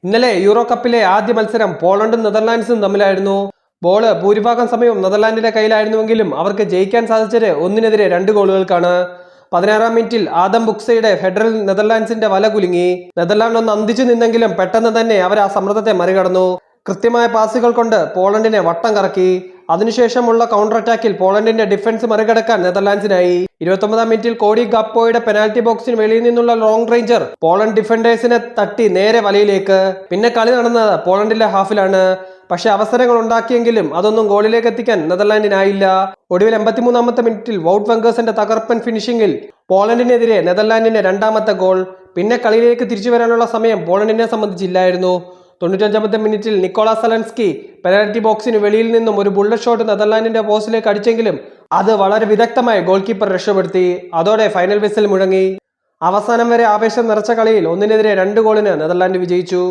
ഇന്നലെ യൂറോ കപ്പിലെ ആദ്യ മത്സരം പോളണ്ടും നെതർലാൻഡ്സും തമ്മിലായിരുന്നു. ബോള് ഭൂരിഭാഗം സമയവും നെതർലാൻഡിന്റെ കയ്യിലായിരുന്നുവെങ്കിലും അവർക്ക് ജയിക്കാൻ സാധിച്ചത് 1-നെതിരെ 2 ഗോളുകൾക്കാണ്. 16-ാം മിനിറ്റിൽ ആദം ബുക്സയുടെ ഹെഡറിൽ നെതർലാൻഡ്സിന്റെ വല കുലുങ്ങി. നെതർലാൻഡ് ഒന്ന് അന്തിച്ചു നിന്നെങ്കിലും പെട്ടെന്ന് തന്നെ അവർ ആ സമ്മർദ്ദത്തെ മറികടന്നു. കൃത്യമായ പാസുകൾ കൊണ്ട് പോളണ്ടിനെ വട്ടം കറക്കി. അതിനുശേഷമുള്ള കൗണ്ടർ അറ്റാക്കിൽ പോളണ്ടിന്റെ ഡിഫൻസ് മറികടക്കാൻ നെതർലാൻഡ്സിനായി. 29-ാം മിനിറ്റിൽ കോഡി ഗാപ്പോയുടെ പെനാൽറ്റി ബോക്സിന് വെളിയിൽ നിന്നുള്ള ലോങ് റേഞ്ചർ പോളണ്ട് ഡിഫൻഡേഴ്സിനെ തട്ടി നേരെ വലയിലേക്ക്. പിന്നെ കളി നടന്നത് പോളണ്ടിലെ ഹാഫിലാണ്. പക്ഷെ അവസരങ്ങൾ ഉണ്ടാക്കിയെങ്കിലും അതൊന്നും ഗോളിലേക്ക് എത്തിക്കാൻ നെതർലാൻഡിനായില്ല. ഒടുവിൽ 83-ാമത്തെ മിനിറ്റിൽ വൗട്ട് വെങ്കേഴ്സിന്റെ തകർപ്പൻ ഫിനിഷിംഗിൽ പോളണ്ടിനെതിരെ നെതർലാൻഡിന്റെ 2ാമത്തെ ഗോൾ. പിന്നെ കളിയിലേക്ക് തിരിച്ചു വരാനുള്ള സമയം പോളണ്ടിനെ സംബന്ധിച്ചില്ലായിരുന്നു. 95-ാമത്തെ മിനിറ്റിൽ നിക്കോളാസ് സലൻസ്കി പെനാൽറ്റി ബോക്സിന് വെളിയിൽ നിന്നും ഒരു ബുള്ളറ്റ് ഷോട്ട് നെതർലാൻഡിന്റെ പോസ്റ്റിലേക്ക് അടിച്ചെങ്കിലും അത് വളരെ വിദഗ്ധമായി ഗോൾ കീപ്പർ രക്ഷപ്പെടുത്തി. അതോടെ ഫൈനൽ വിസിൽ മുഴങ്ങി. അവസാനം വരെ ആവേശം നിറച്ച കളിയിൽ 1-നെതിരെ 2 ഗോളിന് നെതർലാൻഡ് വിജയിച്ചു.